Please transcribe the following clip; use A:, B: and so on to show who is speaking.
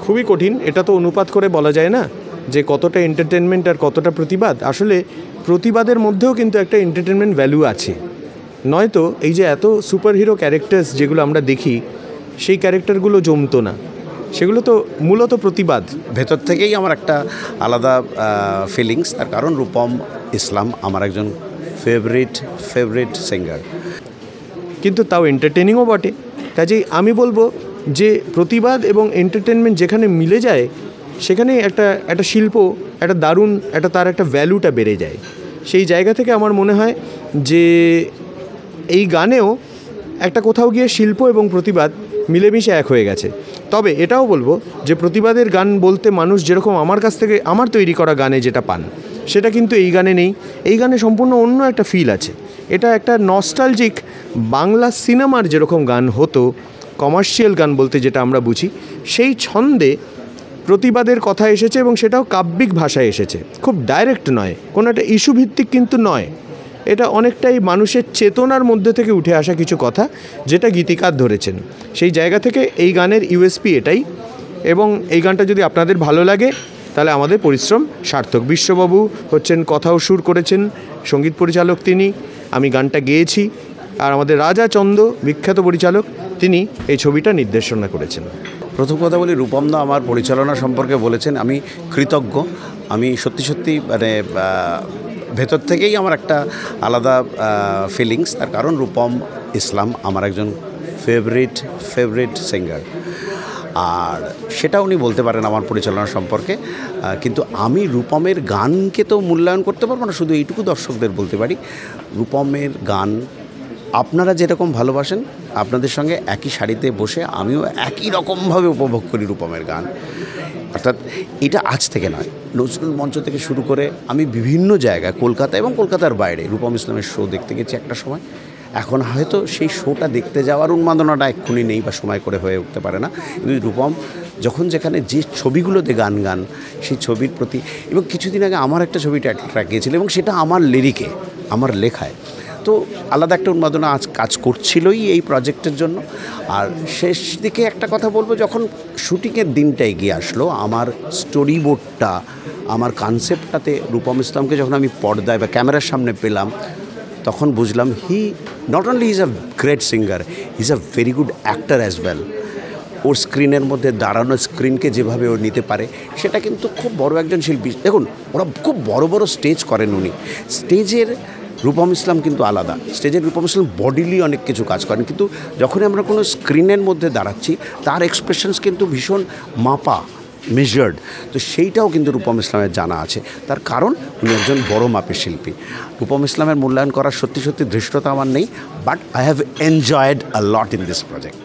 A: খুবই কঠিন। এটা তো অনুপাত করে বলা যায় না যে কতটা এন্টারটেনমেন্ট আর কতটা প্রতিবাদ। আসলে প্রতিবাদের মধ্যেও কিন্তু একটা এন্টারটেনমেন্ট ভ্যালু আছে, নয়তো এই যে এত সুপারহিরো ক্যারেক্টার্স যেগুলো আমরা দেখি সেই ক্যারেক্টারগুলো জমতো না, সেগুলো তো মূলত প্রতিবাদ।
B: ভেতর থেকেই আমার একটা আলাদা ফিলিংস, তার কারণ রূপম ইসলাম আমার একজন ফেভারিট সিঙ্গার,
A: কিন্তু তাও এন্টারটেনিংও বটে। কাজেই আমি বলবো যে প্রতিবাদ এবং এন্টারটেনমেন্ট যেখানে মিলে যায় সেখানে একটা শিল্প একটা দারুণ তার একটা ভ্যালুটা বেড়ে যায়। সেই জায়গা থেকে আমার মনে হয় যে এই গানেও একটা কোথাও গিয়ে শিল্প এবং প্রতিবাদ মিলেমিশে এক হয়ে গেছে। তবে এটাও বলবো যে প্রতিবাদের গান বলতে মানুষ যেরকম আমার কাছ থেকে আমার তৈরি করা গানে যেটা পান সেটা কিন্তু এই গানে নেই। এই গানে সম্পূর্ণ অন্য একটা ফিল আছে। এটা একটা নস্টালজিক বাংলা সিনেমার যেরকম গান হতো, কমার্শিয়াল গান বলতে যেটা আমরা বুঝি, সেই ছন্দে প্রতিবাদের কথা এসেছে এবং সেটাও কাব্যিক ভাষায় এসেছে, খুব ডাইরেক্ট নয়, কোনো একটা ইস্যু ভিত্তিক কিন্তু নয়। এটা অনেকটাই মানুষের চেতনার মধ্যে থেকে উঠে আসা কিছু কথা যেটা গীতিকার ধরেছেন। সেই জায়গা থেকে এই গানের ইউএসপি এটাই, এবং এই গানটা যদি আপনাদের ভালো লাগে তাহলে আমাদের পরিশ্রম সার্থক। বিশ্ববাবু হচ্ছেন কথা ও সুর করেছেন, সঙ্গীত পরিচালক তিনি, আমি গানটা গেয়েছি, আর আমাদের রাজা চন্দ বিখ্যাত পরিচালক তিনি এই ছবিটা নির্দেশনা করেছেন।
B: প্রথম কথা বলি, রূপমদা আমার পরিচালনা সম্পর্কে বলেছেন, আমি কৃতজ্ঞ। আমি সত্যি মানে ভেতর থেকেই আমার একটা আলাদা ফিলিংস, তার কারণ রূপম ইসলাম আমার একজন ফেভারিট সিঙ্গার, আর সেটা উনি বলতে পারেন আমার পরিচালনা সম্পর্কে। কিন্তু আমি রূপমের গানকে তো মূল্যায়ন করতে পারবো না, শুধু এইটুকু দর্শকদের বলতে পারি, রূপমের গান আপনারা যেরকম ভালোবাসেন, আপনাদের সঙ্গে একই শাড়িতে বসে আমিও একই রকমভাবে উপভোগ করি রূপমের গান। অর্থাৎ এটা আজ থেকে নয়, নজরুল মঞ্চ থেকে শুরু করে আমি বিভিন্ন জায়গায় কলকাতা এবং কলকাতার বাইরে রূপম ইসলামের শো দেখতে গেছি একটা সময়। এখন হয়তো সেই শোটা দেখতে যাওয়ার উন্মাদনাটা এক্ষুনি নেই বা সময় করে হয়ে উঠতে পারে না, কিন্তু রূপম যখন যেখানে যে ছবিগুলোতে গান সেই ছবির প্রতি, এবং কিছুদিন আগে আমার একটা ছবি ট্র্যাক গিয়েছিল এবং সেটা আমার লিরিকে, আমার লেখায়, তো আলাদা একটা উন্মাদনা আজ কাজ করছিলই এই প্রজেক্টের জন্য। আর শেষ দিকে একটা কথা বলবো, যখন শুটিংয়ের দিনটা এগিয়ে আসলো, আমার স্টোরি বোর্ডটা, আমার কনসেপ্টটাতে রূপম ইসলামকে যখন আমি পর্দায় বা ক্যামেরার সামনে পেলাম, তখন বুঝলাম he not only is a great singer, is a very good actor as well. ওর স্ক্রিনের মধ্যে দাঁড়ানো স্ক্রিনকে যেভাবে ও নিতে পারে সেটা কিন্তু খুব বড় একজন শিল্পী। দেখুন, ওরা খুব বড় স্টেজ করেন উনি, স্টেজের রূপম ইসলাম কিন্তু আলাদা। স্টেজের রূপম ইসলাম বডিলি অনেক কিছু কাজ করেন, কিন্তু যখনই আমরা কোনো স্ক্রিনের মধ্যে দাঁড়াচ্ছি তার এক্সপ্রেশনস কিন্তু ভীষণ মাপা, মেজার্ড। তো সেইটাও কিন্তু রূপম ইসলামের জানা আছে, তার কারণ উনি একজন বড় মাপের শিল্পী। রূপম ইসলামের মূল্যায়ন করার সত্যি ধৃষ্টতা আমার নেই, but I have enjoyed a lot in this project.